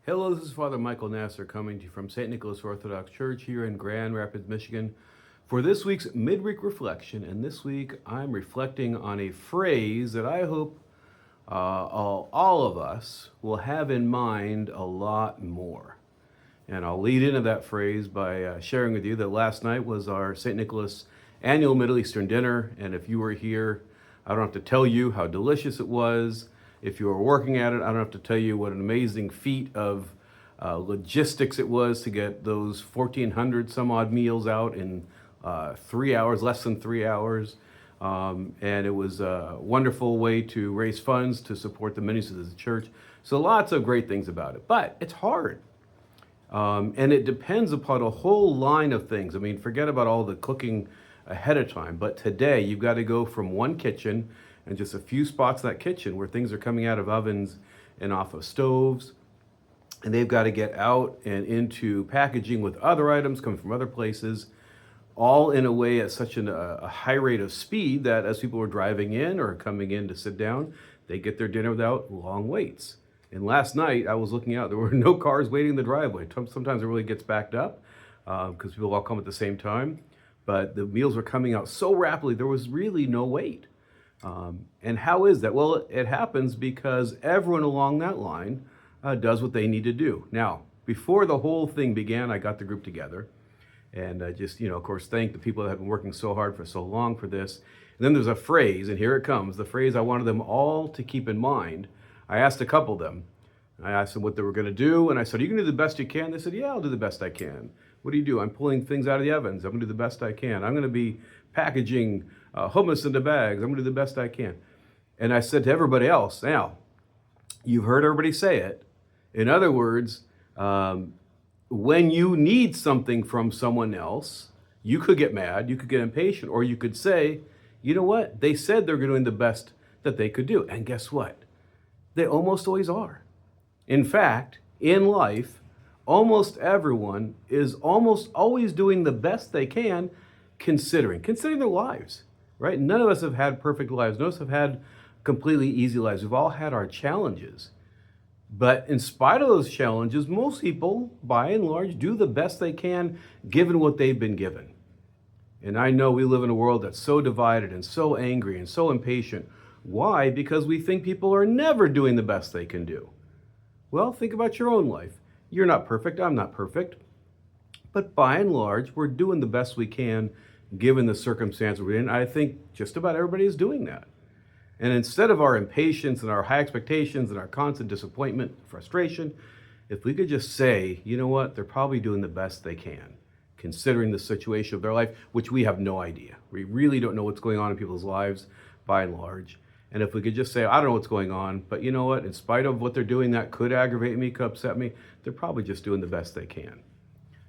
Hello, this is Father Michael Nasser coming to you from St. Nicholas Orthodox Church here in Grand Rapids, Michigan for this week's Midweek Reflection. And this week I'm reflecting on a phrase that I hope all of us will have in mind a lot more. And I'll lead into that phrase by sharing with you that last night was our St. Nicholas annual Middle Eastern dinner. And if you were here, I don't have to tell you how delicious it was. If you were working at it, I don't have to tell you what an amazing feat of logistics it was to get those 1,400 some odd meals out in 3 hours, less than 3 hours. And it was a wonderful way to raise funds to support the ministries of the church. So lots of great things about it, but it's hard. And it depends upon a whole line of things. I mean, forget about all the cooking ahead of time, but today you've got to go from one kitchen and just a few spots in that kitchen where things are coming out of ovens and off of stoves. And they've got to get out and into packaging with other items coming from other places, all in a way at such a high rate of speed that as people are driving in or coming in to sit down, they get their dinner without long waits. And last night I was looking out, there were no cars waiting in the driveway. Sometimes it really gets backed up because people all come at the same time. But the meals were coming out so rapidly, there was really no wait. And how is that? Well, it happens because everyone along that line does what they need to do. Now, before the whole thing began, I got the group together and just, of course, thank the people that have been working so hard for so long for this. And then there's a phrase, and here it comes, the phrase I wanted them all to keep in mind. I asked a couple of them. I asked them what they were going to do, and I said, are you going to do the best you can? They said, yeah, I'll do the best I can. What do you do? I'm pulling things out of the ovens. I'm going to do the best I can. I'm going to be packaging hummus into bags. I'm going to do the best I can. And I said to everybody else, now, you've heard everybody say it. In other words, when you need something from someone else, you could get mad, you could get impatient, or you could say, you know what? They said they're doing the best that they could do. And guess what? They almost always are. In fact, in life, almost everyone is almost always doing the best they can considering their lives, right? None of us have had perfect lives. None of us have had completely easy lives. We've all had our challenges. But in spite of those challenges, most people, by and large, do the best they can given what they've been given. And I know we live in a world that's so divided and so angry and so impatient. Why? Because we think people are never doing the best they can do. Well, think about your own life. You're not perfect. I'm not perfect. But by and large, we're doing the best we can given the circumstances we're in. I think just about everybody is doing that. And instead of our impatience and our high expectations and our constant disappointment, frustration, if we could just say, you know what, they're probably doing the best they can, considering the situation of their life, which we have no idea. We really don't know what's going on in people's lives by and large. And if we could just say, I don't know what's going on, but you know what, in spite of what they're doing that could aggravate me, could upset me, they're probably just doing the best they can.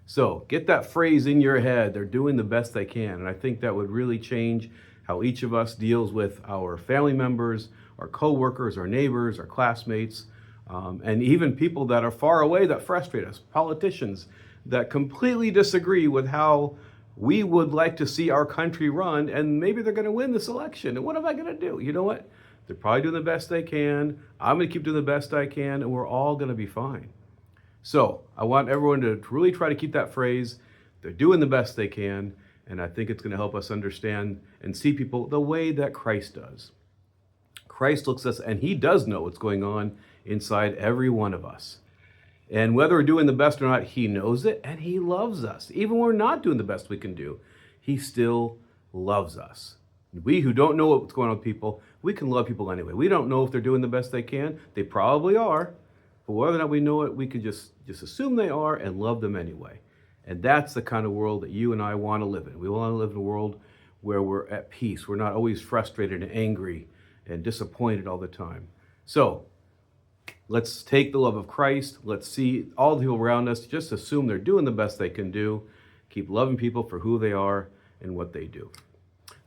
So get that phrase in your head, they're doing the best they can. And I think that would really change how each of us deals with our family members, our coworkers, our neighbors, our classmates, and even people that are far away that frustrate us, politicians that completely disagree with how we would like to see our country run, and maybe they're going to win this election. And what am I going to do? You know what? They're probably doing the best they can. I'm going to keep doing the best I can, and we're all going to be fine. So I want everyone to really try to keep that phrase. They're doing the best they can, and I think it's going to help us understand and see people the way that Christ does. Christ looks at us, and he does know what's going on inside every one of us. And whether we're doing the best or not, he knows it, and he loves us. Even when we're not doing the best we can do, he still loves us. We who don't know what's going on with people, we can love people anyway. We don't know if they're doing the best they can. They probably are. But whether or not we know it, we can just assume they are and love them anyway. And that's the kind of world that you and I want to live in. We want to live in a world where we're at peace. We're not always frustrated and angry and disappointed all the time. So let's take the love of Christ. Let's see all the people around us. Just assume they're doing the best they can do. Keep loving people for who they are and what they do.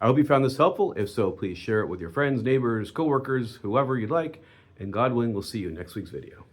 I hope you found this helpful. If so, please share it with your friends, neighbors, coworkers, whoever you'd like. And God willing, we'll see you in next week's video.